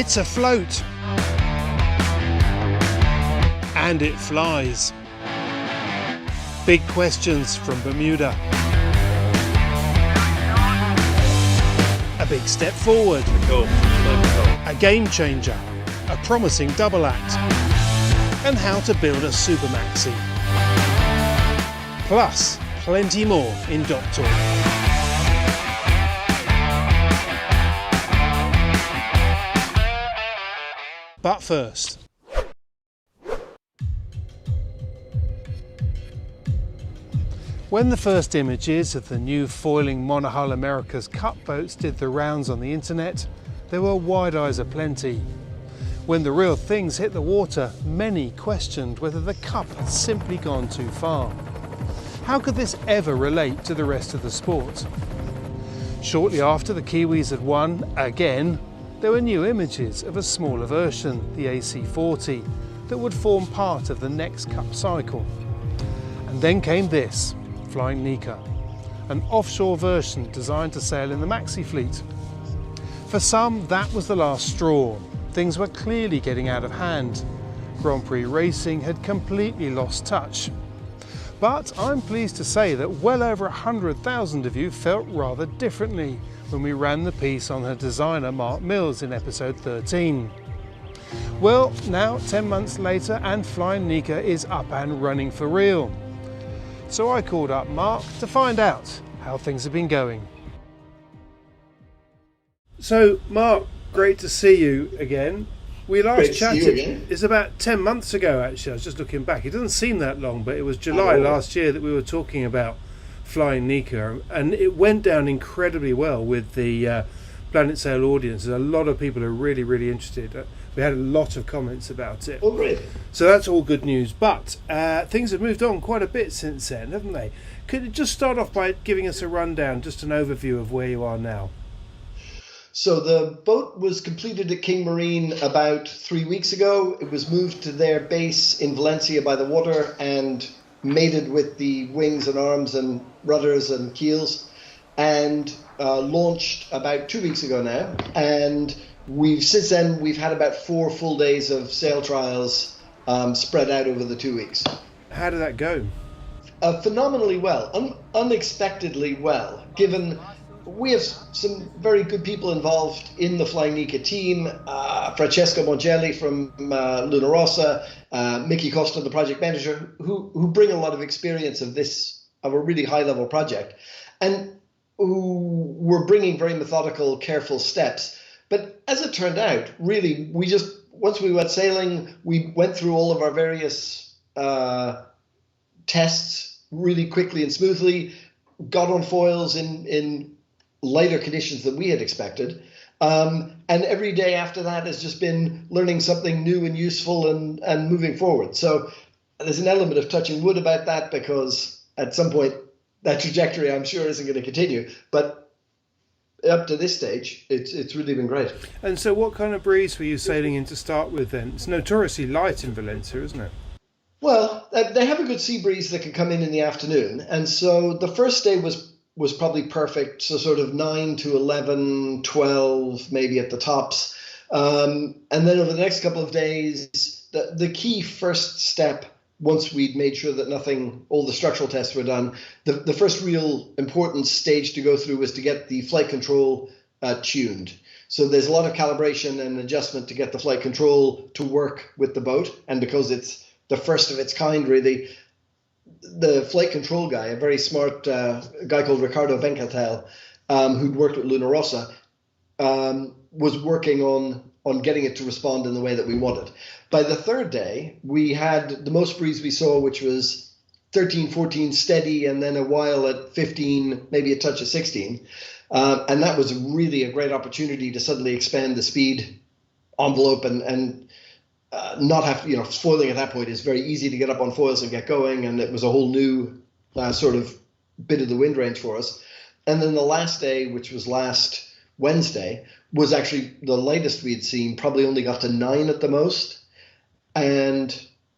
It's afloat. And it flies. Big questions from Bermuda. A big step forward. A game changer. A promising double act. And how to build a super maxi. Plus, plenty more in Doc Talk. But first, when the first images of the new foiling monohull America's Cup boats did the rounds on the internet, there were wide eyes aplenty. When the real things hit the water, many questioned whether the Cup had simply gone too far. How could this ever relate to the rest of the sport? Shortly after the Kiwis had won again, there were new images of a smaller version, the AC40, that would form part of the next Cup cycle. And then came this, Flying Nikka, an offshore version designed to sail in the maxi fleet. For some, that was the last straw. Things were clearly getting out of hand. Grand Prix racing had completely lost touch. But I'm pleased to say that well over 100,000 of you felt rather differently when we ran the piece on her designer Mark Mills in episode 13. Well, now 10 months later and Flying Nikka is up and running for real. So I called up Mark to find out how things have been going. So Mark, great to see you again. We last chatted, it's about 10 months ago actually, I was just looking back. It doesn't seem that long, but it was July last year that we were talking about Flying Nikka, and it went down incredibly well with the Planet Sail audience. A lot of people are really interested. We had a lot of comments about it. Oh, really? So that's all good news, but things have moved on quite a bit since then, haven't they? Could you just start off by giving us a rundown, just an overview of where you are now? So the boat was completed at King Marine about 3 weeks ago. It was moved to their base in Valencia by the water and mated with the wings and arms and rudders and keels, and launched about 2 weeks ago now. And since then we've had about 4 full days of sail trials spread out over the 2 weeks. How did that go? Phenomenally well, unexpectedly well, given we have some very good people involved in the Flying Nikka team. Francesco Mongelli from Luna Rossa, Mickey Costa, the project manager, who bring a lot of experience of a really high-level project, and who were bringing very methodical, careful steps. But as it turned out, really, once we went sailing, we went through all of our various tests really quickly and smoothly, got on foils in lighter conditions than we had expected. And every day after that has just been learning something new and useful and moving forward. So there's an element of touching wood about that, because at some point that trajectory, I'm sure, isn't going to continue. But up to this stage, it's really been great. And so what kind of breeze were you sailing in to start with then? It's notoriously light in Valencia, isn't it? Well, they have a good sea breeze that can come in the afternoon. And so the first day was probably perfect, so sort of 9 to 11, 12, maybe at the tops. And then over the next couple of days, the key first step, once we'd made sure that all the structural tests were done, the first real important stage to go through was to get the flight control tuned. So there's a lot of calibration and adjustment to get the flight control to work with the boat. And because it's the first of its kind, really, the flight control guy, a very smart guy called Ricardo Vencatel, who'd worked with Luna Rossa, was working on getting it to respond in the way that we wanted. By the third day, we had the most breeze we saw, which was 13, 14 steady, and then a while at 15, maybe a touch of 16. And that was really a great opportunity to suddenly expand the speed envelope and not have, foiling at that point is very easy to get up on foils and get going. And it was a whole new sort of bit of the wind range for us. And then the last day, which was last Wednesday, was actually the lightest we'd seen, probably only got to 9 at the most. And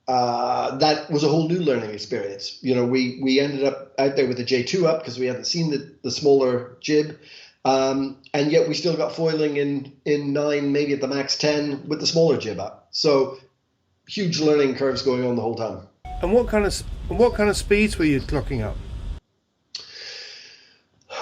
that was a whole new learning experience. We ended up out there with the J2 up because we hadn't seen the smaller jib. And yet we still got foiling in 9, maybe at the max 10 with the smaller jib up. So huge learning curves going on the whole time. And what kind of speeds were you clocking up?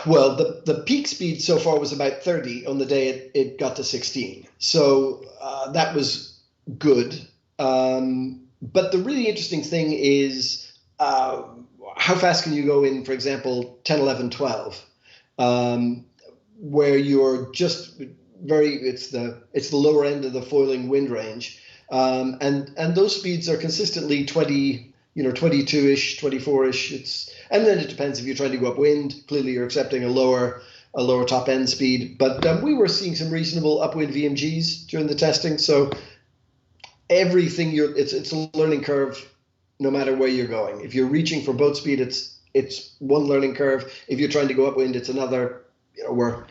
Well, the peak speed so far was about 30 on the day it got to 16. So that was good. But the really interesting thing is how fast can you go in, for example, 10, 11, 12, where you're just it's the lower end of the foiling wind range. And those speeds are consistently 20, 22-ish, 24-ish. And then it depends if you're trying to go upwind. Clearly, you're accepting a lower top end speed. But we were seeing some reasonable upwind VMGs during the testing. So everything it's a learning curve, no matter where you're going. If you're reaching for boat speed, it's one learning curve. If you're trying to go upwind, it's another. Where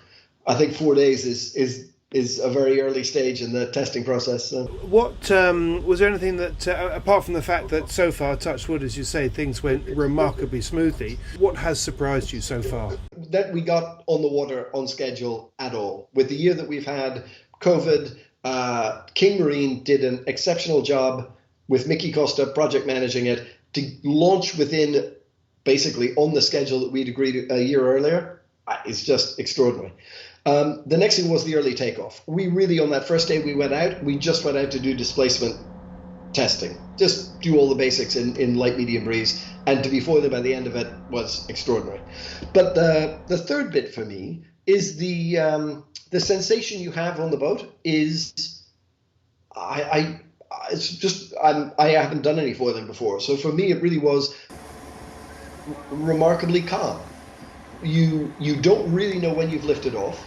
I think 4 days is a very early stage in the testing process. So. What was there anything that, apart from the fact that so far, touch wood, as you say, things went remarkably smoothly, what has surprised you so far? That we got on the water on schedule at all. With the year that we've had, COVID, King Marine did an exceptional job with Mickey Costa project managing it to launch within basically on the schedule that we'd agreed a year earlier. It's just extraordinary. The next thing was the early takeoff. We really, on that first day we just went out to do displacement testing. Just do all the basics in light, medium breeze. And to be foiled by the end of it was extraordinary. But the third bit for me is the sensation you have on the boat is, I haven't done any foiling before. So for me, it really was remarkably calm. You don't really know when you've lifted off.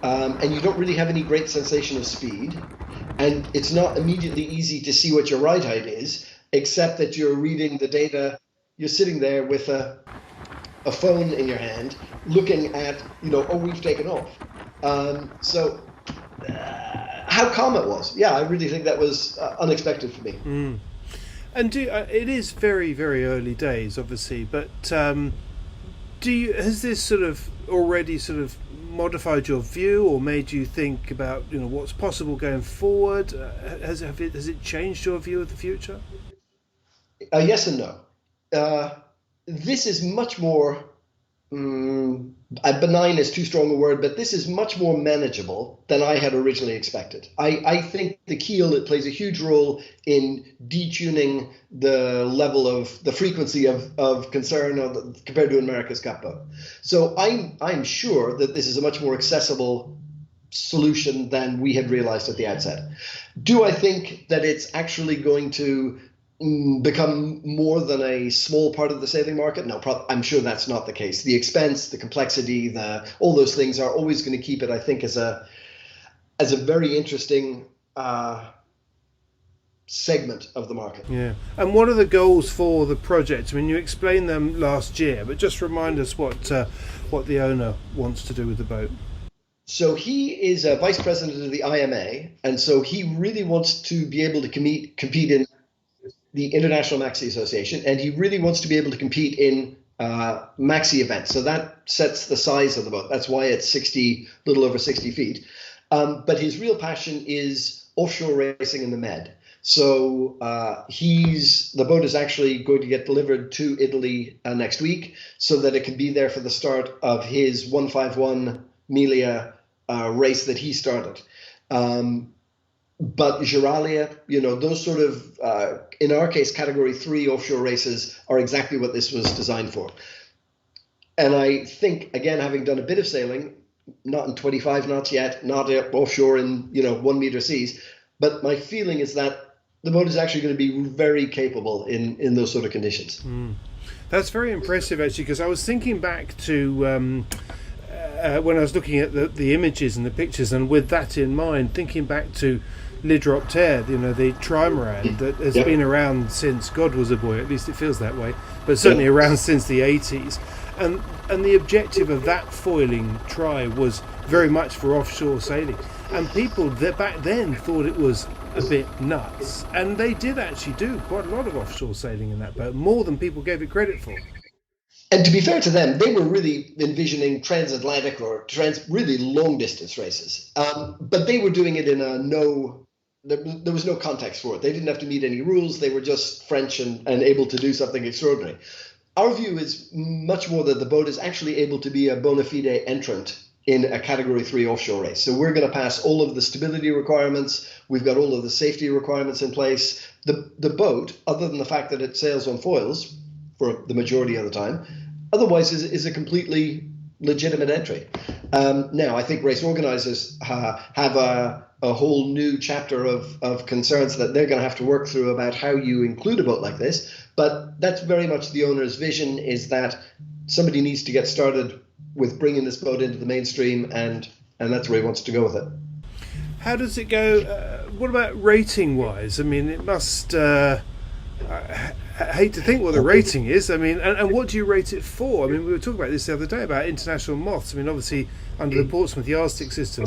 And you don't really have any great sensation of speed, and it's not immediately easy to see what your ride height is, except that you're reading the data. You're sitting there with a phone in your hand, looking at, we've taken off. So how calm it was. Yeah, I really think that was unexpected for me. Mm. And it is very, very early days, obviously, but has this sort of already sort of modified your view or made you think about what's possible going forward? Has it changed your view of the future? Yes and no. This is much more benign is too strong a word, but this is much more manageable than I had originally expected. I think the keel, it plays a huge role in detuning the level of the frequency of concern compared to an America's Cup boat. So I'm sure that this is a much more accessible solution than we had realized at the outset. Do I think that it's actually going to become more than a small part of the sailing market? No, I'm sure that's not the case. The expense, the complexity, all those things are always going to keep it, I think, as a very interesting segment of the market. Yeah. And what are the goals for the project? I mean, you explained them last year, but just remind us what the owner wants to do with the boat. So he is a vice president of the IMA, and so he really wants to be able to compete in the International Maxi Association, and he really wants to be able to compete in maxi events. So that sets the size of the boat. That's why it's little over 60 feet. But his real passion is offshore racing in the Med. So the boat is actually going to get delivered to Italy next week, so that it can be there for the start of his 151 Milia race that he started. But Giralia, those sort of, in our case, Category 3 offshore races are exactly what this was designed for. And I think, again, having done a bit of sailing, not in 25 knots yet, not offshore in 1 meter seas, but my feeling is that the boat is actually going to be very capable in those sort of conditions. Mm. That's very impressive, actually, because I was thinking back to when I was looking at the images and the pictures, and with that in mind, thinking back to L'Hydroptère, the trimaran that has been around since God was a boy, at least it feels that way, but certainly around since the 80s. And the objective of that foiling try was very much for offshore sailing. And people back then thought it was a bit nuts. And they did actually do quite a lot of offshore sailing in that boat, more than people gave it credit for. And to be fair to them, they were really envisioning transatlantic or really long distance races. But they were doing it in there was no context for it. They didn't have to meet any rules. They were just French and able to do something extraordinary. Our view is much more that the boat is actually able to be a bona fide entrant in a Category 3 offshore race. So we're going to pass all of the stability requirements. We've got all of the safety requirements in place. The boat, other than the fact that it sails on foils for the majority of the time, otherwise is a completely legitimate entry. Now, I think race organizers have a whole new chapter of concerns that they're going to have to work through about how you include a boat like this. But that's very much the owner's vision, is that somebody needs to get started with bringing this boat into the mainstream, and that's where he wants to go with it. How does it go? What about rating-wise? I mean, it must... I hate to think what the rating is. I mean, and what do you rate it for? I mean, we were talking about this the other day about international moths. I mean, obviously, under the Portsmouth yardstick system,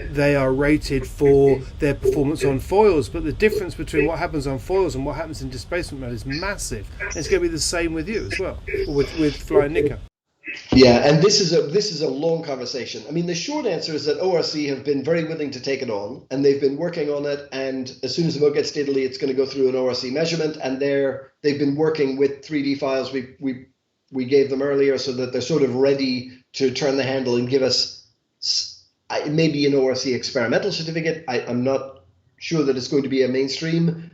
they are rated for their performance on foils, but the difference between what happens on foils and what happens in displacement mode is massive. And it's going to be the same with you as well, or with Flying Nikka. Yeah, and this is a long conversation. I mean, the short answer is that ORC have been very willing to take it on, and they've been working on it. And as soon as the boat gets to Italy, it's going to go through an ORC measurement. And they've been working with 3D files we gave them earlier, so that they're sort of ready to turn the handle and give us maybe an ORC experimental certificate. I'm not sure that it's going to be a mainstream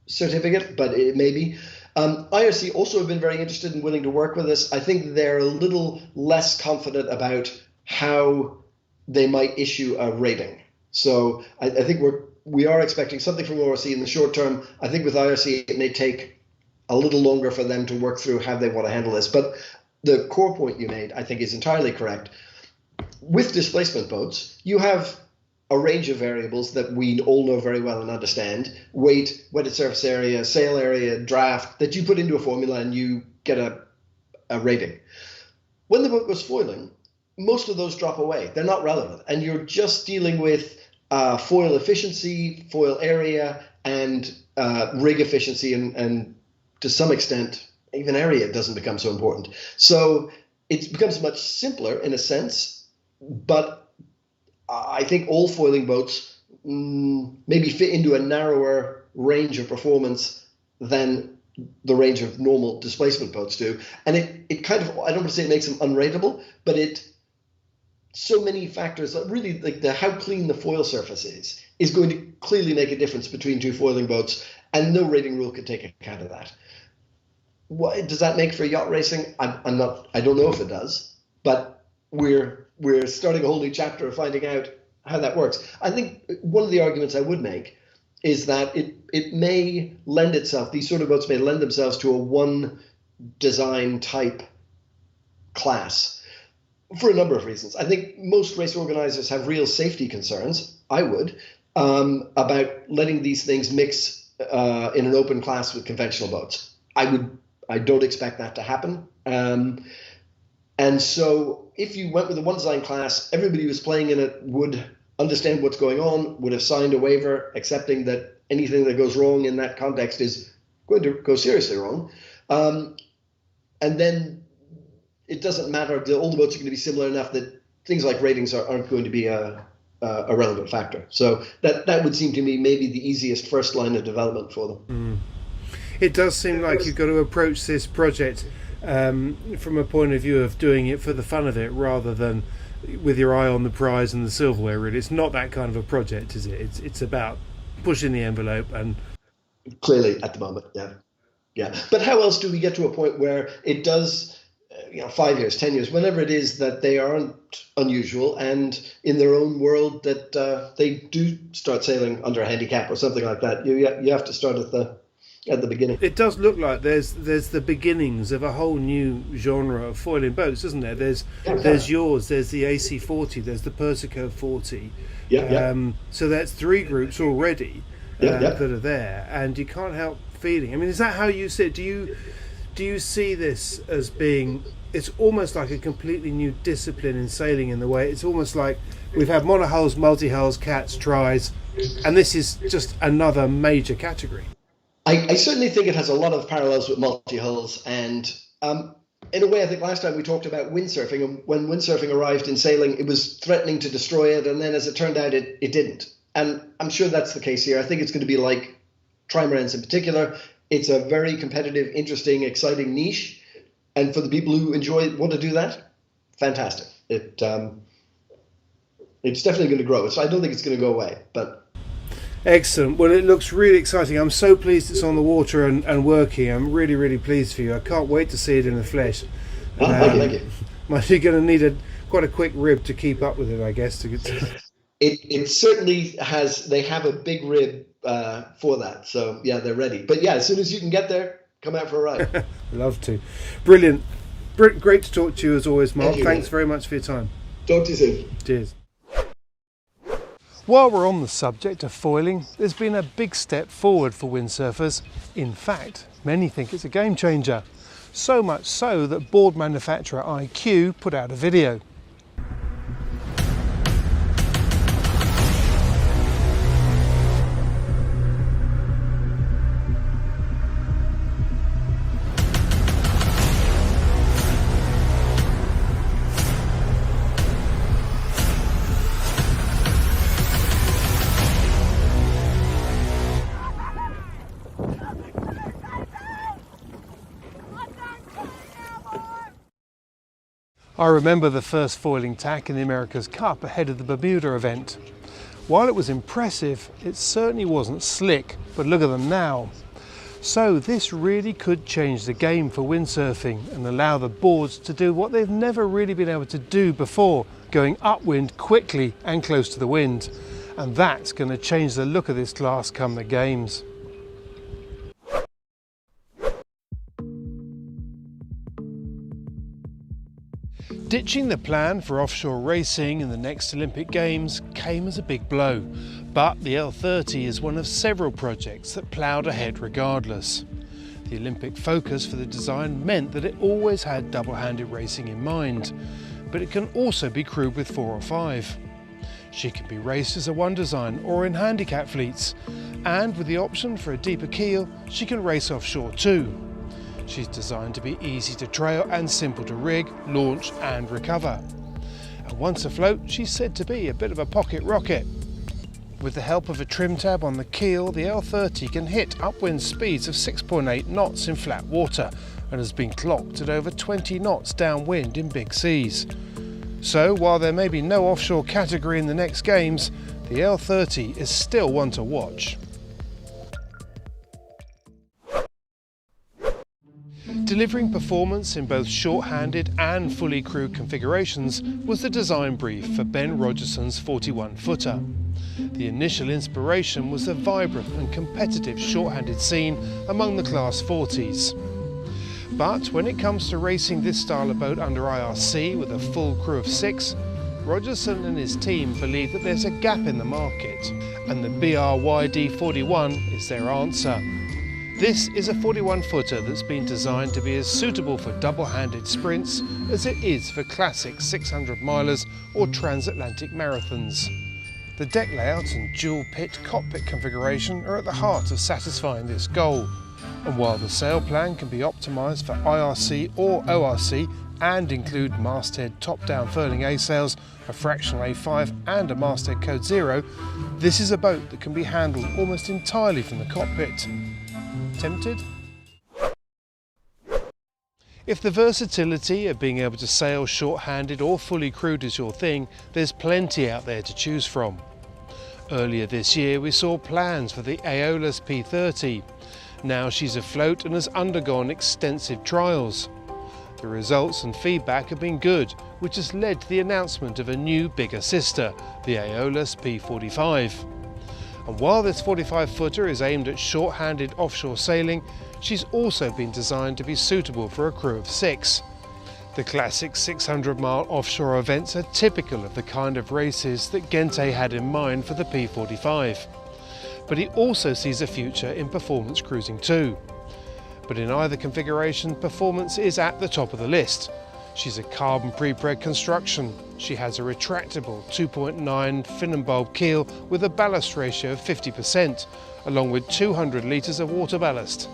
certificate, but it may be. IRC also have been very interested and willing to work with us. I think they're a little less confident about how they might issue a rating. So I think we are expecting something from ORC in the short term. I think with IRC it may take a little longer for them to work through how they want to handle this. But the core point you made, I think, is entirely correct. With displacement boats, you have a range of variables that we all know very well and understand: weight, wetted surface area, sail area, draft, that you put into a formula and you get a rating. When the boat goes foiling, most of those drop away. They're not relevant. And you're just dealing with foil efficiency, foil area, and rig efficiency, and to some extent, even area doesn't become so important. So it becomes much simpler in a sense, but I think all foiling boats maybe fit into a narrower range of performance than the range of normal displacement boats do. And it kind of, I don't want to say it makes them unrateable, but so many factors, really, like how clean the foil surface is going to clearly make a difference between two foiling boats, and no rating rule could take account of that. What does that make for yacht racing? I don't know if it does, but we're starting a whole new chapter of finding out how that works. I think one of the arguments I would make is that it may lend itself, these sort of boats may lend themselves to a one design type class for a number of reasons. I think most race organizers have real safety concerns, I would, about letting these things mix in an open class with conventional boats. I don't expect that to happen. And so if you went with a one design class, everybody who was playing in it would understand what's going on, would have signed a waiver accepting that anything that goes wrong in that context is going to go seriously wrong. And then it doesn't matter, all the boats are going to be similar enough that things like ratings aren't going to be a relevant factor. So that would seem to me maybe the easiest first line of development for them. It does seem like you've got to approach this project from a point of view of doing it for the fun of it, rather than with your eye on the prize and the silverware. Really, it's not that kind of a project, is it? It's about pushing the envelope. And clearly at the moment, yeah. But how else do we get to a point where it does, 5 years, 10 years, whenever it is, that they aren't unusual, and in their own world that they do start sailing under a handicap or something like that? You have to start at the beginning. It does look like there's the beginnings of a whole new genre of foiling boats, isn't there? There's yours, there's the AC40, there's the Persico 40. So that's three groups already that are there, and you can't help feeling. I mean, is that how you see it? Do you see this as being? It's almost like a completely new discipline in sailing, in the way it's almost like we've had monohulls, multi-hulls, cats, tries, and this is just another major category. I certainly think it has a lot of parallels with multi-hulls, and in a way, I think last time we talked about windsurfing, and when windsurfing arrived in sailing, it was threatening to destroy it, and then as it turned out, it didn't. And I'm sure that's the case here. I think it's going to be like trimarans in particular. It's a very competitive, interesting, exciting niche, and for the people who want to do that, fantastic. It's definitely going to grow. So I don't think it's going to go away, but. Excellent. Well, it looks really exciting. I'm so pleased it's on the water and working. I'm really, really pleased for you. I can't wait to see it in the flesh. Thank you. You're going to need quite a quick rib to keep up with it, I guess. It certainly has. They have a big rib for that. So yeah, they're ready. But yeah, as soon as you can get there, come out for a ride. Love to. Brilliant. Great to talk to you as always, Mark. Thanks very much for your time. Talk to you soon. Cheers. While we're on the subject of foiling, there's been a big step forward for windsurfers. In fact, many think it's a game changer. So much so that board manufacturer IQ put out a video. I remember the first foiling tack in the America's Cup ahead of the Bermuda event. While it was impressive, it certainly wasn't slick, but look at them now. So this really could change the game for windsurfing and allow the boards to do what they've never really been able to do before, going upwind quickly and close to the wind. And that's going to change the look of this class come the games. Ditching the plan for offshore racing in the next Olympic Games came as a big blow, but the L30 is one of several projects that ploughed ahead regardless. The Olympic focus for the design meant that it always had double-handed racing in mind, but it can also be crewed with 4 or 5. She can be raced as a one design or in handicap fleets, and with the option for a deeper keel, she can race offshore too. She's designed to be easy to trail and simple to rig, launch and recover. And once afloat, she's said to be a bit of a pocket rocket. With the help of a trim tab on the keel, the L30 can hit upwind speeds of 6.8 knots in flat water and has been clocked at over 20 knots downwind in big seas. So while there may be no offshore category in the next games, the L30 is still one to watch. Delivering performance in both short-handed and fully crewed configurations was the design brief for Ben Rogerson's 41-footer. The initial inspiration was the vibrant and competitive short-handed scene among the Class 40s. But when it comes to racing this style of boat under IRC with a full crew of 6, Rogerson and his team believe that there's a gap in the market, and the BRYD 41 is their answer. This is a 41-footer that's been designed to be as suitable for double-handed sprints as it is for classic 600-milers or transatlantic marathons. The deck layout and dual-pit cockpit configuration are at the heart of satisfying this goal. And while the sail plan can be optimised for IRC or ORC and include masthead top-down furling A-sails, a fractional A5 and a masthead code 0, this is a boat that can be handled almost entirely from the cockpit. Tempted? If the versatility of being able to sail short-handed or fully crewed is your thing, there's plenty out there to choose from. Earlier this year we saw plans for the Aeolus P30. Now she's afloat and has undergone extensive trials. The results and feedback have been good, which has led to the announcement of a new bigger sister, the Aeolus P45. And while this 45-footer is aimed at short-handed offshore sailing, she's also been designed to be suitable for a crew of 6. The classic 600-mile offshore events are typical of the kind of races that Gente had in mind for the P45. But he also sees a future in performance cruising too. But in either configuration, performance is at the top of the list. She's a carbon pre-preg construction. She has a retractable 2.9 fin and bulb keel with a ballast ratio of 50%, along with 200 litres of water ballast.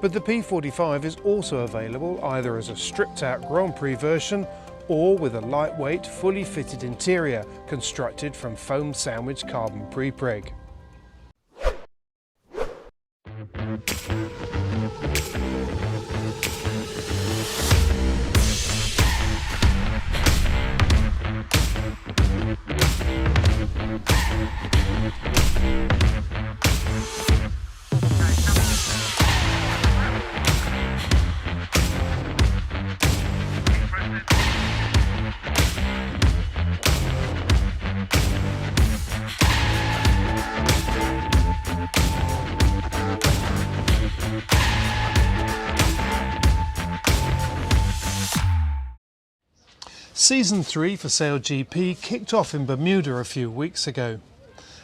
But the P45 is also available either as a stripped out Grand Prix version or with a lightweight, fully fitted interior constructed from foam sandwich carbon prepreg. Season 3 for SailGP kicked off in Bermuda a few weeks ago.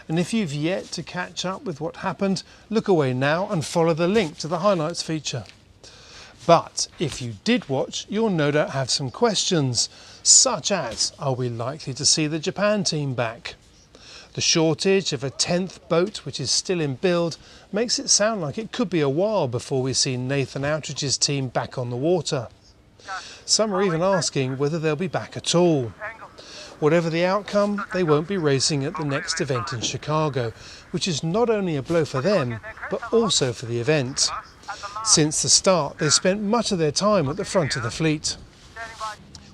And if you've yet to catch up with what happened, look away now and follow the link to the highlights feature. But if you did watch, you'll no doubt have some questions, such as, are we likely to see the Japan team back? The shortage of a 10th boat, which is still in build, makes it sound like it could be a while before we see Nathan Outridge's team back on the water. Some are even asking whether they'll be back at all. Whatever the outcome, they won't be racing at the next event in Chicago, which is not only a blow for them, but also for the event. Since the start, they spent much of their time at the front of the fleet.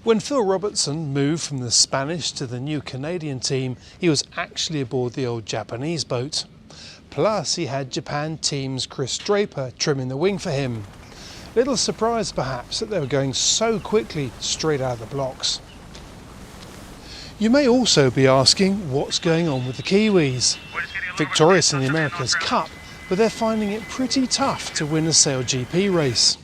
When Phil Robertson moved from the Spanish to the new Canadian team, he was actually aboard the old Japanese boat. Plus, he had Japan team's Chris Draper trimming the wing for him. Little surprised perhaps that they were going so quickly straight out of the blocks. You may also be asking what's going on with the Kiwis. Victorious in the America's Cup, but they're finding it pretty tough to win a SailGP race.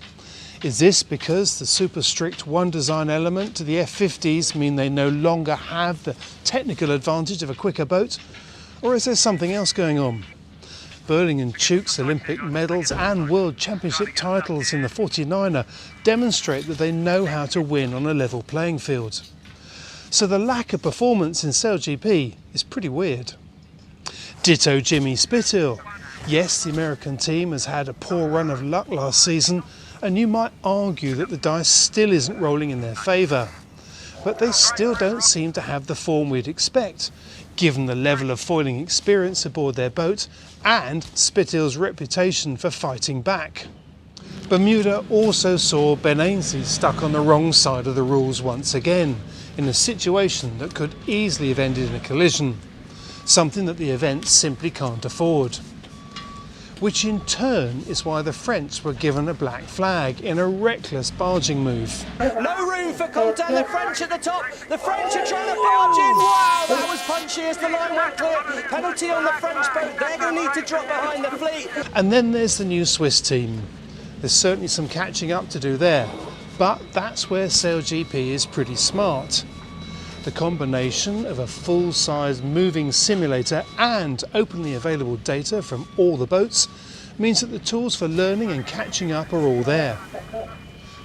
Is this because the super strict one design element to the F50s mean they no longer have the technical advantage of a quicker boat? Or is there something else going on? Burling and Tuke's Olympic medals and World Championship titles in the 49er demonstrate that they know how to win on a level playing field. So the lack of performance in SailGP is pretty weird. Ditto Jimmy Spithill. Yes, the American team has had a poor run of luck last season, and you might argue that the dice still isn't rolling in their favour. But they still don't seem to have the form we'd expect, given the level of foiling experience aboard their boat and Spithill's reputation for fighting back. Bermuda also saw Ben Ainsley stuck on the wrong side of the rules once again, in a situation that could easily have ended in a collision, something that the event simply can't afford. Which in turn is why the French were given a black flag in a reckless barging move. No room for contact, the French at the top, the French are trying to barge in, wow, that was punchy as the line went clear, penalty on the French boat, they're going to need to drop behind the fleet. And then there's the new Swiss team. There's certainly some catching up to do there, but that's where SailGP is pretty smart. The combination of a full-size moving simulator and openly available data from all the boats means that the tools for learning and catching up are all there.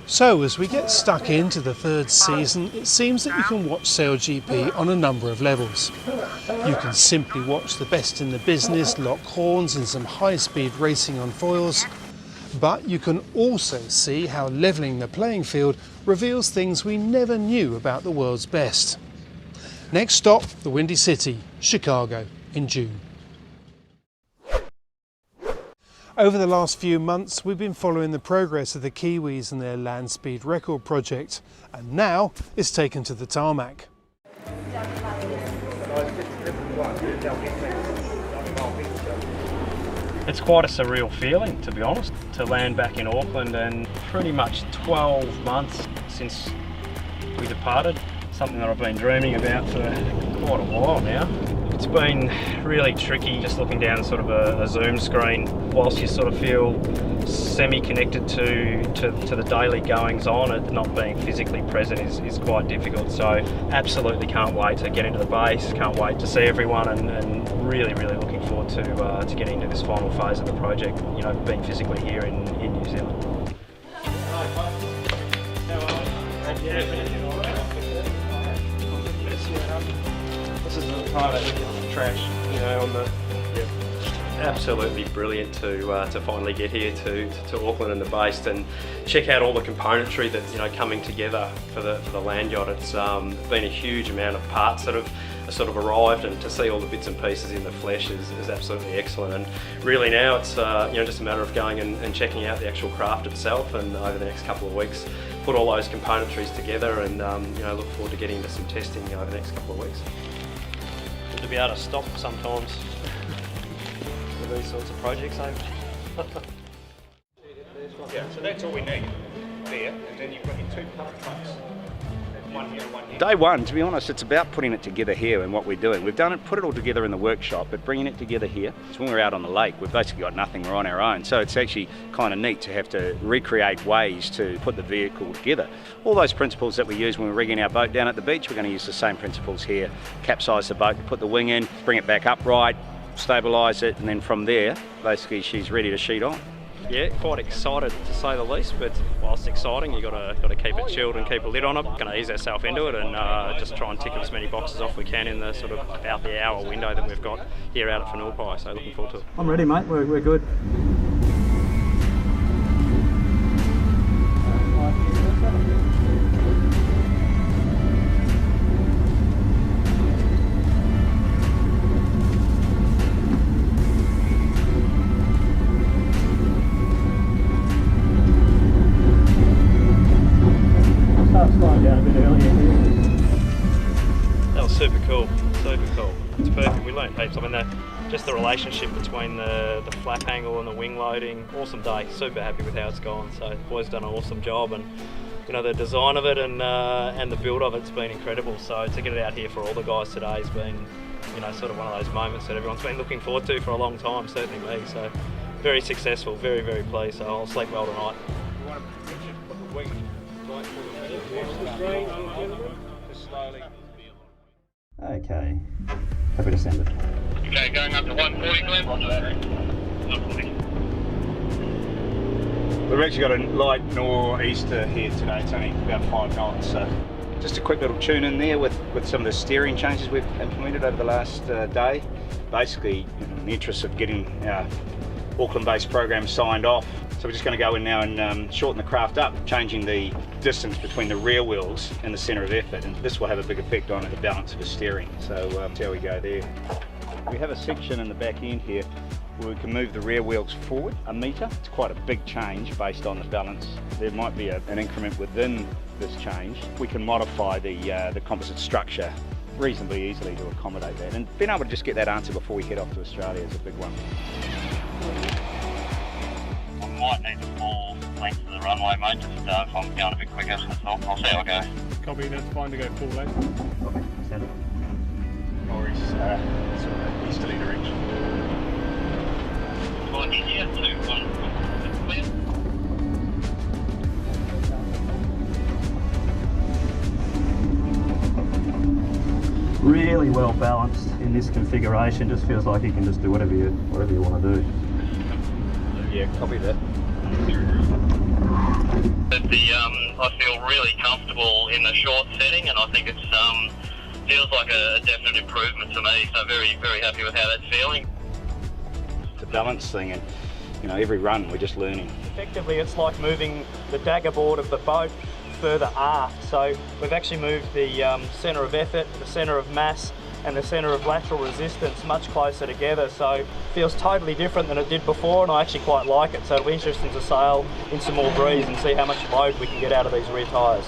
So as we get stuck into the third season, it seems that you can watch SailGP on a number of levels. You can simply watch the best in the business lock horns in some high-speed racing on foils, but you can also see how levelling the playing field reveals things we never knew about the world's best. Next stop, the Windy City, Chicago, in June. Over the last few months, we've been following the progress of the Kiwis and their land speed record project, and now it's taken to the tarmac. It's quite a surreal feeling, to be honest, to land back in Auckland, and pretty much 12 months since we departed. Something that I've been dreaming about for quite a while now. It's been really tricky just looking down sort of a Zoom screen, whilst you sort of feel semi-connected to the daily goings on. It not being physically present is quite difficult. So absolutely can't wait to get into the base, can't wait to see everyone, and really looking forward to getting into this final phase of the project, you know, being physically here in New Zealand. This is the part of the trash, you know, on the... Yep. Absolutely brilliant to finally get here to Auckland and the base and check out all the componentry that's coming together for the land yacht. It's been a huge amount of parts that have sort of arrived, and to see all the bits and pieces in the flesh is absolutely excellent. And really now it's just a matter of going and checking out the actual craft itself, and over the next couple of weeks put all those componentries together, and look forward to getting into some testing over the next couple of weeks. Good to be able to stop sometimes for these sorts of projects, Yeah, so that's all we need there, and then you've got your 2 pump trucks. One here, one here. Day one, to be honest, it's about putting it together here and what we're doing. We've put it all together in the workshop, but bringing it together here, so when we're out on the lake, we've basically got nothing, we're on our own. So it's actually kind of neat to have to recreate ways to put the vehicle together. All those principles that we use when we're rigging our boat down at the beach, we're going to use the same principles here. Capsize the boat, put the wing in, bring it back upright, stabilise it, and then from there, basically she's ready to sheet on. Yeah, quite excited to say the least, but whilst exciting, you've got to keep it chilled and keep a lid on it. Going to ease ourselves into it and just try and tick as many boxes off we can in the sort of about the hour window that we've got here out at Whanulpai, so looking forward to it. I'm ready, mate, we're good. Super cool, super cool. It's perfect. We learned heaps. I mean, just the relationship between the flap angle and the wing loading. Awesome day. Super happy with how it's gone. So the boys done an awesome job, and the design of it and the build of it's been incredible. So to get it out here for all the guys today has been, sort of one of those moments that everyone's been looking forward to for a long time. Certainly me. So very successful. Very, very pleased. So I'll sleep well tonight. You want to put the wing right for the just slowly. Okay, happy to send it. Okay, going up to 140, Glenn. 140. We've actually got a light nor'easter here today. It's only about 5 knots, so just a quick little tune in there with some of the steering changes we've implemented over the last day. Basically, in the interest of getting our Auckland-based program signed off. So we're just going to go in now and shorten the craft up, changing the distance between the rear wheels and the centre of effort, and this will have a big effect on the balance of the steering. So see how we go there. We have a section in the back end here where we can move the rear wheels forward 1 metre. It's quite a big change based on the balance. There might be an increment within this change. We can modify the composite structure reasonably easily to accommodate that, and being able to just get that answer before we head off to Australia is a big one. Might need the full length of the runway, mate, just if I'm going a bit quicker, that's all. I'll see how I go. Copy, that's fine to go full length. Or sort of easterly direction. Fine, easier, 2, 1, clear. Really well balanced in this configuration, just feels like you can just do whatever you want to do. Yeah, copy that. But I feel really comfortable in the short setting, and I think it feels like a definite improvement to me. So very, very happy with how that's feeling. It's a balance thing, and every run we're just learning. Effectively, it's like moving the dagger board of the boat further aft. So we've actually moved the centre of effort, the centre of mass, and the centre of lateral resistance much closer together, so it feels totally different than it did before, and I actually quite like it. So it'll be interesting to sail in some more breeze and see how much load we can get out of these rear tyres.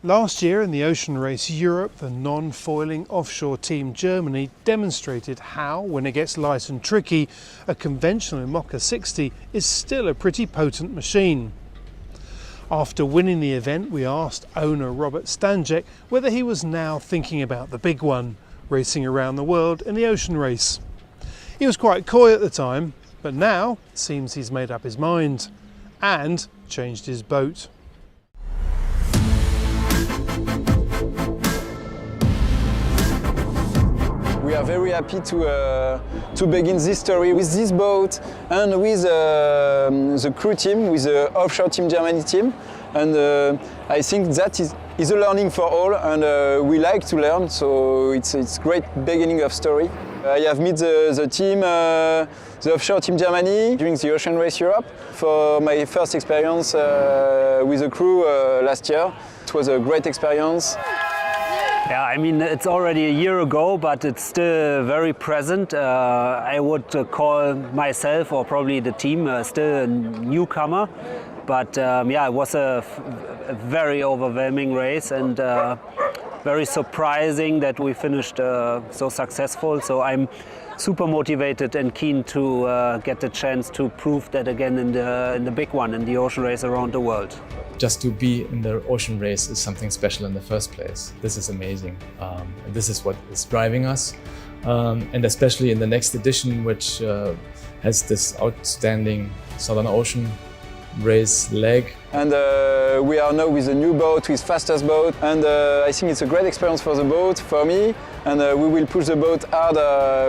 Last year in the Ocean Race Europe, the non-foiling offshore team Germany demonstrated how, when it gets light and tricky, a conventional Nikka 60 is still a pretty potent machine. After winning the event, we asked owner Robert Stanczyk whether he was now thinking about the big one, racing around the world in the Ocean Race. He was quite coy at the time, but now it seems he's made up his mind and changed his boat. We are very happy to begin this story with this boat and with the crew team, with the offshore team Germany team, and I think that is It's a learning for all, and we like to learn, so it's great beginning of story. I have met the team, the offshore team Germany during the Ocean Race Europe for my first experience with the crew last year. It was a great experience. Yeah, I mean, it's already a year ago, but it's still very present. I would call myself, or probably the team, still a newcomer. But yeah, it was a very overwhelming race, and very surprising that we finished so successful. So I'm super motivated and keen to get the chance to prove that again in the big one, in the ocean race around the world. Just to be in the ocean race is something special in the first place. This is amazing. This is what is driving us. And especially in the next edition, which has this outstanding Southern Ocean race leg. And we are now with a new boat, with fastest boat, and I think it's a great experience for the boat, for me, and we will push the boat hard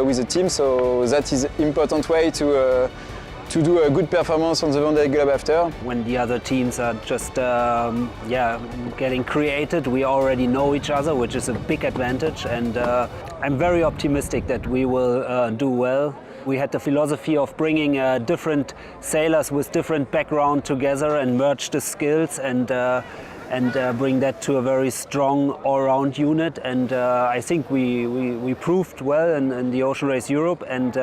with the team, so that is an important way to do a good performance on the Vendée Globe after. When the other teams are just getting created, we already know each other, which is a big advantage, and I'm very optimistic that we will do well. We had the philosophy of bringing different sailors with different background together and merge the skills and bring that to a very strong all-round unit. And I think we proved well in the Ocean Race Europe, and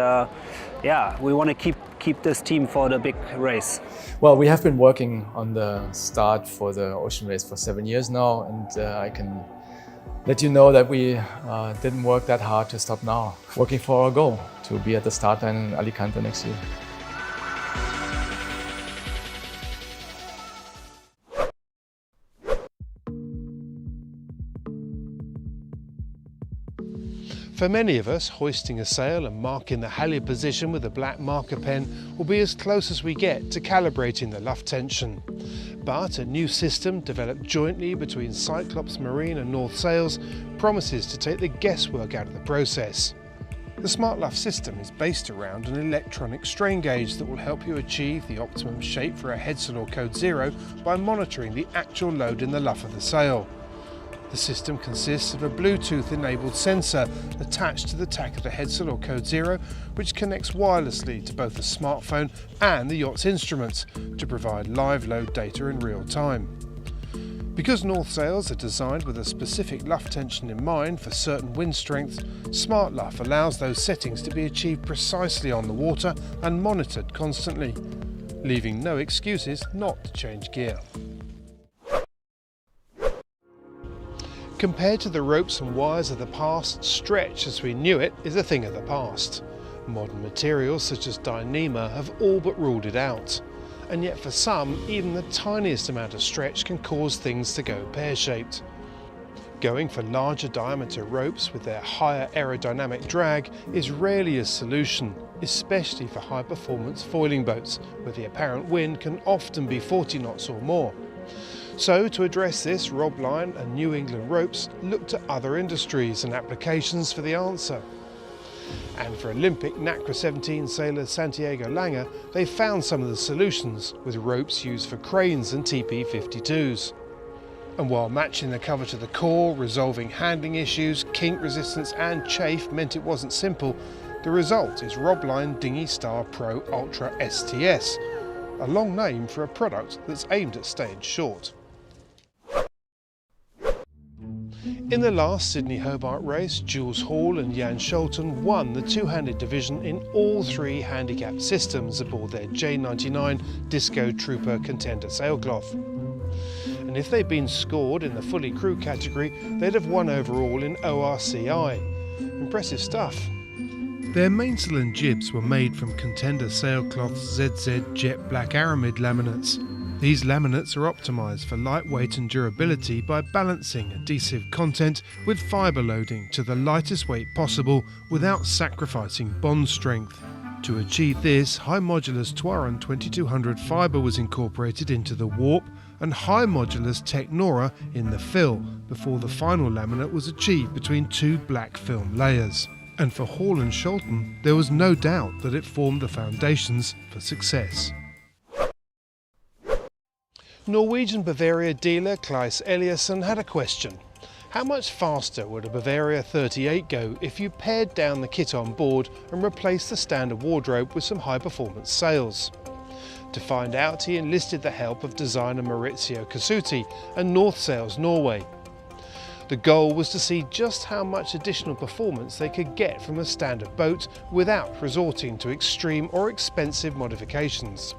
yeah, we want to keep this team for the big race. Well, we have been working on the start for the ocean race for 7 years now, and I can let you know that we didn't work that hard to stop now. Working for our goal, to be at the start line in Alicante next year. For many of us, hoisting a sail and marking the halyard position with a black marker pen will be as close as we get to calibrating the luff tension. But a new system developed jointly between Cyclops Marine and North Sails promises to take the guesswork out of the process. The Smart Luff system is based around an electronic strain gauge that will help you achieve the optimum shape for a headsail or code 0 by monitoring the actual load in the luff of the sail. The system consists of a Bluetooth-enabled sensor attached to the tack of the headsail or code 0, which connects wirelessly to both the smartphone and the yacht's instruments to provide live load data in real time. Because North Sails are designed with a specific luff tension in mind for certain wind strengths, Smart Luff allows those settings to be achieved precisely on the water and monitored constantly, leaving no excuses not to change gear. Compared to the ropes and wires of the past, stretch as we knew it is a thing of the past. Modern materials such as Dyneema have all but ruled it out. And yet for some, even the tiniest amount of stretch can cause things to go pear-shaped. Going for larger diameter ropes with their higher aerodynamic drag is rarely a solution, especially for high-performance foiling boats, where the apparent wind can often be 40 knots or more. So, to address this, Rob Line and New England Ropes looked at other industries and applications for the answer. And for Olympic NACRA 17 sailor Santiago Langer, they found some of the solutions with ropes used for cranes and TP52s. And while matching the cover to the core, resolving handling issues, kink resistance and chafe meant it wasn't simple, the result is Rob Line Dinghy Star Pro Ultra STS, a long name for a product that's aimed at staying short. In the last Sydney Hobart race, Jules Hall and Jan Scholten won the two-handed division in all three handicap systems aboard their J99 Disco Trooper Contender sailcloth. And if they'd been scored in the fully crew category, they'd have won overall in ORCI. Impressive stuff. Their mainsail and jibs were made from Contender sailcloth's ZZ Jet Black Aramid laminates. These laminates are optimised for lightweight and durability by balancing adhesive content with fibre loading to the lightest weight possible without sacrificing bond strength. To achieve this, high modulus Twaron 2200 fibre was incorporated into the warp and high modulus Technora in the fill before the final laminate was achieved between two black film layers. And for Hall and Scholten, there was no doubt that it formed the foundations for success. Norwegian Bavaria dealer Claes Eliasson had a question. How much faster would a Bavaria 38 go if you pared down the kit on board and replaced the standard wardrobe with some high-performance sails? To find out, he enlisted the help of designer Maurizio Casuti and North Sails Norway. The goal was to see just how much additional performance they could get from a standard boat without resorting to extreme or expensive modifications.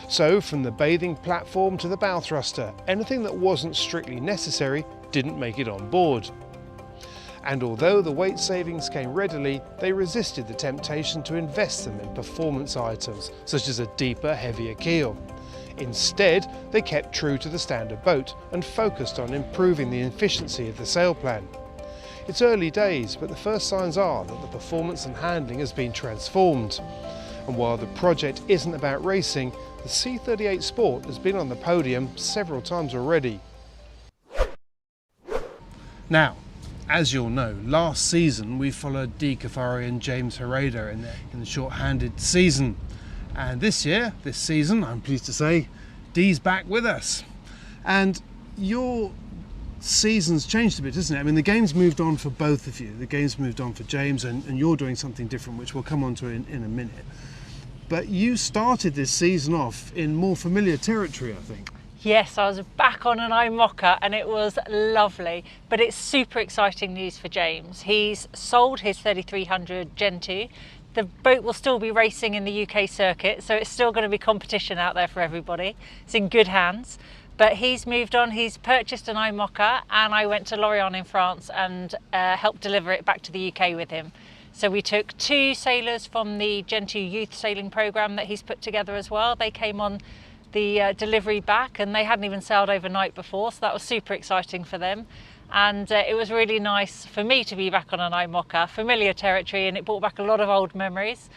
So, from the bathing platform to the bow thruster, anything that wasn't strictly necessary didn't make it on board. And although the weight savings came readily, they resisted the temptation to invest them in performance items, such as a deeper, heavier keel. Instead, they kept true to the standard boat and focused on improving the efficiency of the sail plan. It's early days, but the first signs are that the performance and handling has been transformed. And while the project isn't about racing, the C38 Sport has been on the podium several times already. Now, as you'll know, last season we followed Dee Caffari and James Herrera in the short-handed season. And this season, I'm pleased to say, Dee's back with us. And your season's changed a bit, hasn't it? I mean, the game's moved on for both of you. The game's moved on for James, and you're doing something different, which we'll come on to in a minute. But you started this season off in more familiar territory, I think. Yes, I was back on an IMOCA and it was lovely, but it's super exciting news for James. He's sold his 3300 Gen 2. The boat will still be racing in the UK circuit, so it's still going to be competition out there for everybody. It's in good hands. But he's moved on, he's purchased an IMOCA, and I went to Lorient in France and helped deliver it back to the UK with him. So we took 2 sailors from the Gen 2 youth sailing programme that he's put together as well. They came on the delivery back and they hadn't even sailed overnight before, so that was super exciting for them. And it was really nice for me to be back on an IMOCA, familiar territory, and it brought back a lot of old memories.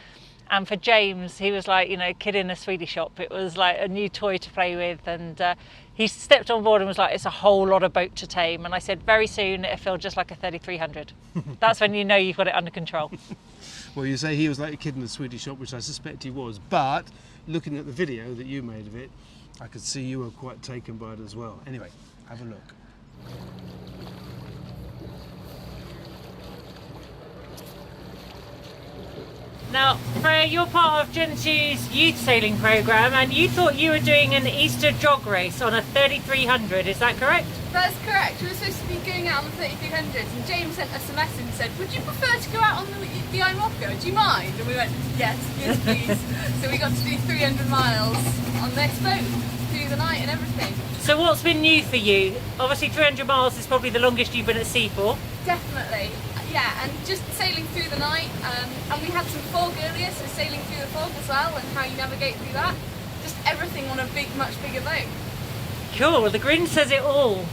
And for James, he was like, you know, a kid in a sweetie shop. It was like a new toy to play with, and he stepped on board and was like, it's a whole lot of boat to tame. And I said, very soon it'll feel just like a 3300. That's when you know you've got it under control. Well, you say he was like a kid in a sweetie shop, which I suspect he was, but looking at the video that you made of it, I could see you were quite taken by it as well. Anyway, have a look. Now, Freya, you're part of Gen 2's youth sailing programme, and you thought you were doing an Easter jog race on a 3300, is that correct? That's correct. We were supposed to be going out on the 3300s, and James sent us a message and said, would you prefer to go out on the IMOCA? Do you mind? And we went, yes please. So we got to do 300 miles on this boat through the night and everything. So what's been new for you? Obviously 300 miles is probably the longest you've been at sea for. Definitely. Yeah, and just sailing through the night, and we had some fog earlier, so sailing through the fog as well, and how you navigate through that. Just everything on a much bigger boat. Cool, well, the grin says it all.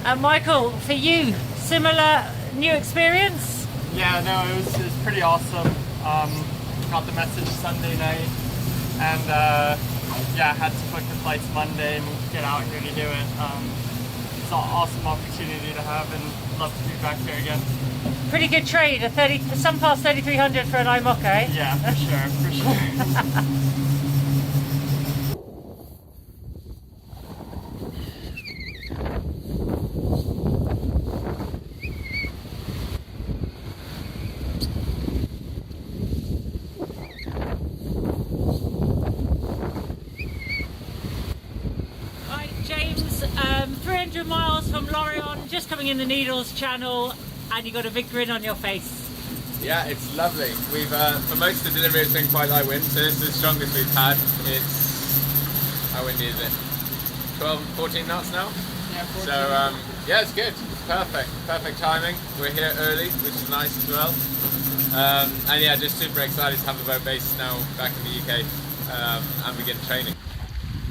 And Michael, for you, similar new experience? Yeah, no, it was pretty awesome. Got the message Sunday night, and yeah, had to book the flights Monday and get out here to do it. It's an awesome opportunity to have, and love to be back here again. Pretty good trade, some past 3300 for an IMOCA, eh? Yeah, for sure. Right, James, 300 miles from Lorient, just coming in the Needles Channel, and you got a big grin on your face. Yeah, it's lovely. We've for most of the delivery it's been quite light wind, so this is the strongest we've had. It's, how windy is it? 12, 14 knots now? Yeah, 14. So yeah, it's good. Perfect timing. We're here early, which is nice as well. And yeah, just super excited to have the boat base now back in the UK and begin training.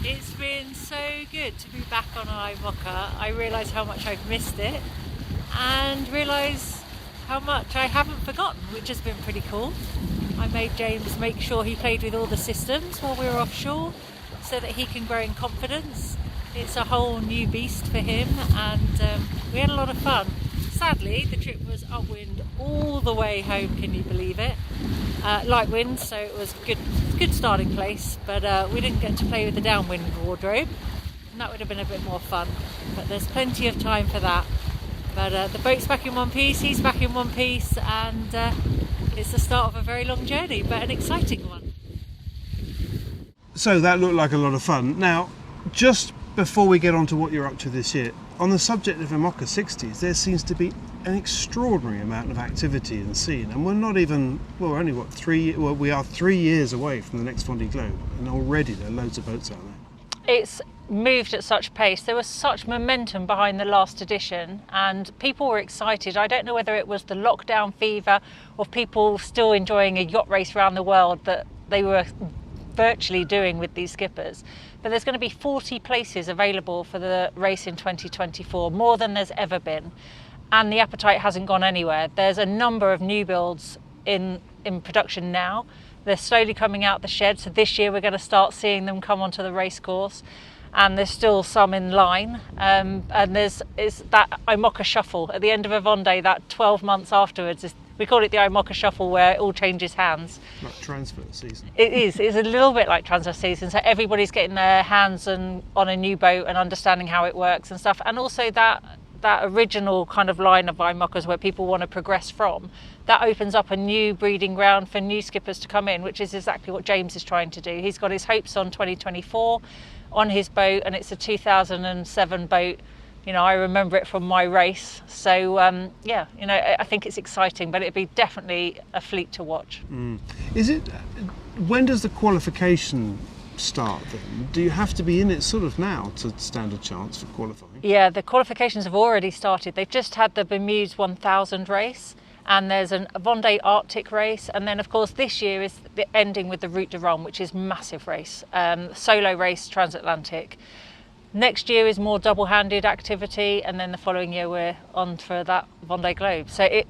It's been so good to be back on an IMOCA. I realise how much I've missed it, and realise how much I haven't forgotten, which has been pretty cool. I made James make sure he played with all the systems while we were offshore so that he can grow in confidence. It's a whole new beast for him, and we had a lot of fun. Sadly, the trip was upwind all the way home, can you believe it? light wind, so it was good starting place, but we didn't get to play with the downwind wardrobe, and that would have been a bit more fun, but there's plenty of time for that. But the boat's back in one piece, he's back in one piece, and it's the start of a very long journey, but an exciting one. So that looked like a lot of fun. Now, just before we get on to what you're up to this year, on the subject of IMOCA 60s, there seems to be an extraordinary amount of activity in the scene, and we're not even, well, we're only we are 3 years away from the next Vendée Globe, and already there are loads of boats out there. It's moved at such pace. There was such momentum behind the last edition, and people were excited. I don't know whether it was the lockdown fever or people still enjoying a yacht race around the world that they were virtually doing with these skippers. But there's going to be 40 places available for the race in 2024, more than there's ever been. And the appetite hasn't gone anywhere. There's a number of new builds in production now. They're slowly coming out the shed. So this year we're going to start seeing them come onto the race course. And there's still some in line. And there's that IMOCA shuffle at the end of a Vendée, that 12 months afterwards. We call it the IMOCA shuffle, where it all changes hands. Like transfer season. It is. It's a little bit like transfer season. So everybody's getting their hands on a new boat and understanding how it works and stuff. And also that original kind of line of IMOCAs where people want to progress from, that opens up a new breeding ground for new skippers to come in, which is exactly what James is trying to do. He's got his hopes on 2024 on his boat, and it's a 2007 boat. You know, I remember it from my race. So, yeah, you know, I think it's exciting, but it'd be definitely a fleet to watch. Is it, when does the qualification start then? Do you have to be in it sort of now to stand a chance for qualifying? Yeah, the qualifications have already started. They've just had the Bermudes 1000 race, and there's a Vendée Arctic race, and then of course this year is the ending with the Route de Rome, which is massive race, solo race transatlantic. Next year is more double-handed activity, and then the following year we're on for that Vendée Globe. So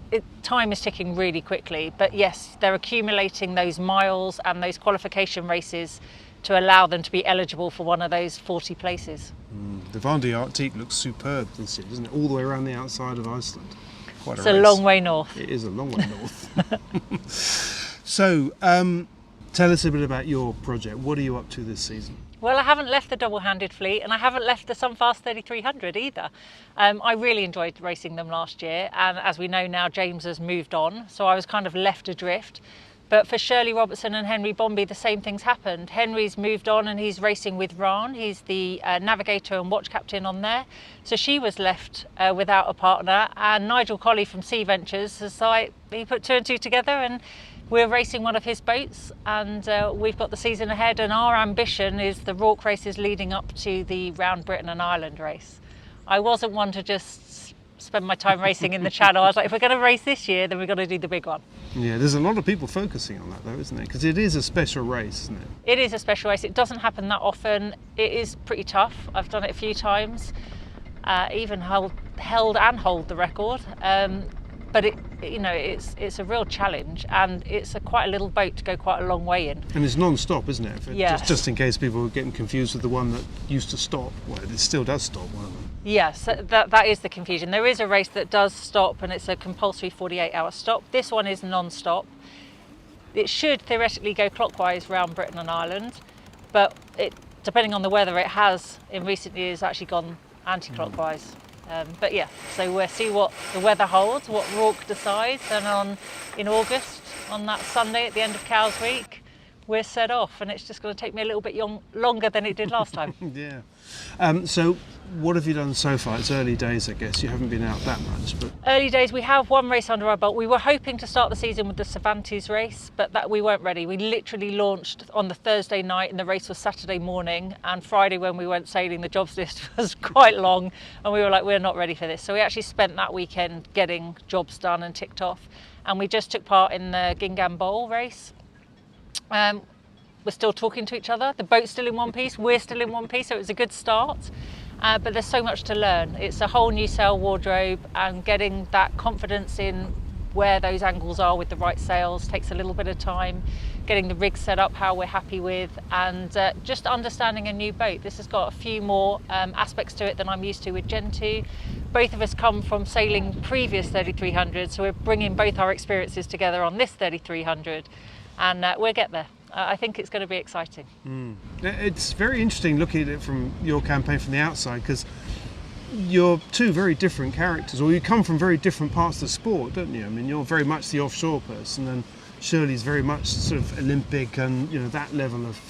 time is ticking really quickly, but yes, they're accumulating those miles and those qualification races to allow them to be eligible for one of those 40 places. The Vendée Arctic looks superb this year, doesn't it? All the way around the outside of Iceland. Quite It's a long way north. It is a long way north. So, tell us a bit about your project. What are you up to this season? Well, I haven't left the double-handed fleet, and I haven't left the Sunfast 3300 either. I really enjoyed racing them last year, and as we know now, James has moved on, so I was kind of left adrift. But for Shirley Robertson and Henry Bombi, the same thing's happened. Henry's moved on and he's racing with Ran. He's the navigator and watch captain on there. So she was left without a partner. And Nigel Colley from Sea Ventures, he put two and two together, and we're racing one of his boats, and we've got the season ahead, and our ambition is the Rorke races leading up to the Round Britain and Ireland race. I wasn't one to just spend my time racing in the Channel. I was like, if we're going to race this year, then we've got to do the big one. Yeah, there's a lot of people focusing on that though, isn't it? Because it is a special race, isn't it? It is a special race. It doesn't happen that often. It is pretty tough. I've done it a few times, even held and hold the record. But it's a real challenge, and it's quite a little boat to go quite a long way in. And it's non-stop, isn't it? Yeah. Just in case people are getting confused with the one that used to stop. Well, it still does stop, one of them. Yes, that is the confusion. There is a race that does stop, and it's a compulsory 48-hour stop. This one is non-stop. It should theoretically go clockwise around Britain and Ireland, but depending on the weather, it has in recent years actually gone anti-clockwise. But yeah, so we'll see what the weather holds, what Rorke decides, and in August, on that Sunday at the end of Cowes Week, we're set off, and it's just going to take me a little bit longer than it did last time. Yeah. So what have you done so far? It's early days, I guess. You haven't been out that much, but early days. We have one race under our belt. We were hoping to start the season with the Cervantes race, but that we weren't ready. We literally launched on the Thursday night, and the race was Saturday morning, and Friday when we went sailing, the jobs list was quite long, and we were like, we're not ready for this. So we actually spent that weekend getting jobs done and ticked off, and we just took part in the Gingham Bowl race. We're still talking to each other. The boat's still in one piece, we're still in one piece, so it was a good start. But there's so much to learn. It's a whole new sail wardrobe, and getting that confidence in where those angles are with the right sails takes a little bit of time. Getting the rig set up how we're happy with, and just understanding a new boat. This has got a few more aspects to it than I'm used to with Gen 2. Both of us come from sailing previous 3300, so we're bringing both our experiences together on this 3300. and we'll get there. I think it's going to be exciting. It's very interesting looking at it from your campaign from the outside, because you're two very different characters, or you come from very different parts of the sport, don't you? I mean, you're very much the offshore person, and Shirley's very much sort of Olympic and that level of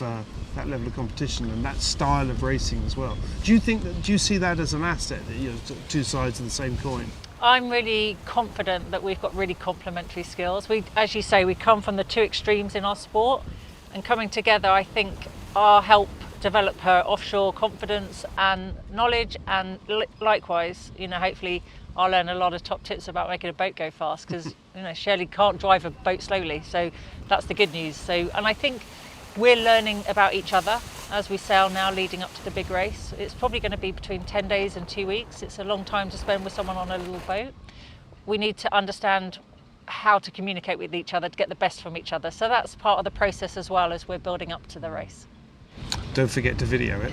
competition and that style of racing as well. Do you see that as an asset, that you're sort of two sides of the same coin? I'm really confident that we've got really complementary skills. As you say, we come from the two extremes in our sport, and coming together, I think, I'll help develop her offshore confidence and knowledge, and likewise, hopefully I'll learn a lot of top tips about making a boat go fast, because Shirley can't drive a boat slowly, so that's the good news. And I think we're learning about each other as we sail now leading up to the big race. It's probably going to be between 10 days and 2 weeks. It's a long time to spend with someone on a little boat. We need to understand how to communicate with each other to get the best from each other. So that's part of the process as well as we're building up to the race. Don't forget to video it.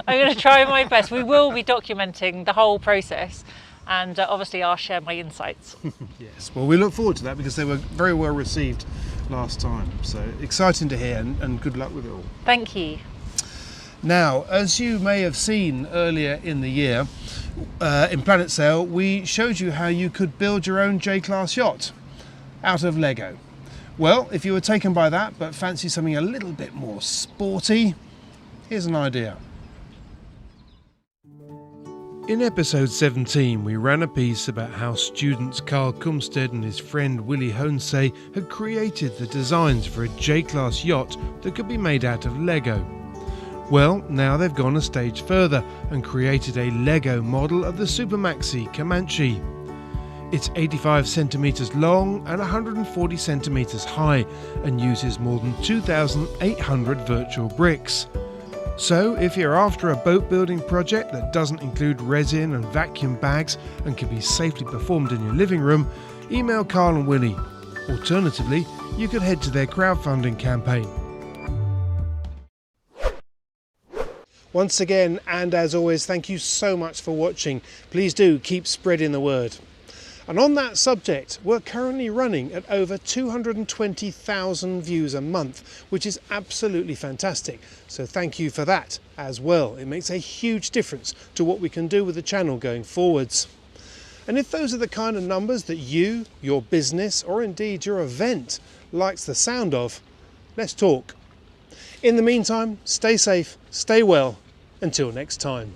I'm going to try my best. We will be documenting the whole process, and obviously I'll share my insights. Yes, well, we look forward to that, because they were very well received last time. So exciting to hear, and good luck with it all. Thank you. Now, as you may have seen earlier in the year, in Planet Sail, we showed you how you could build your own J-Class yacht out of Lego. Well, if you were taken by that but fancy something a little bit more sporty, here's an idea. In episode 17, we ran a piece about how students Carl Kumsted and his friend Willie Honesay had created the designs for a J-Class yacht that could be made out of Lego. Well, now they've gone a stage further and created a Lego model of the Supermaxi Comanche. It's 85 centimetres long and 140 centimetres high, and uses more than 2,800 virtual bricks. So if you're after a boat building project that doesn't include resin and vacuum bags and can be safely performed in your living room, email Carl and Willie. Alternatively, you could head to their crowdfunding campaign. Once again, and as always, thank you so much for watching. Please do keep spreading the word. And on that subject, we're currently running at over 220,000 views a month, which is absolutely fantastic. So thank you for that as well. It makes a huge difference to what we can do with the channel going forwards. And if those are the kind of numbers that you, your business, or indeed your event likes the sound of, let's talk. In the meantime, stay safe, stay well, until next time.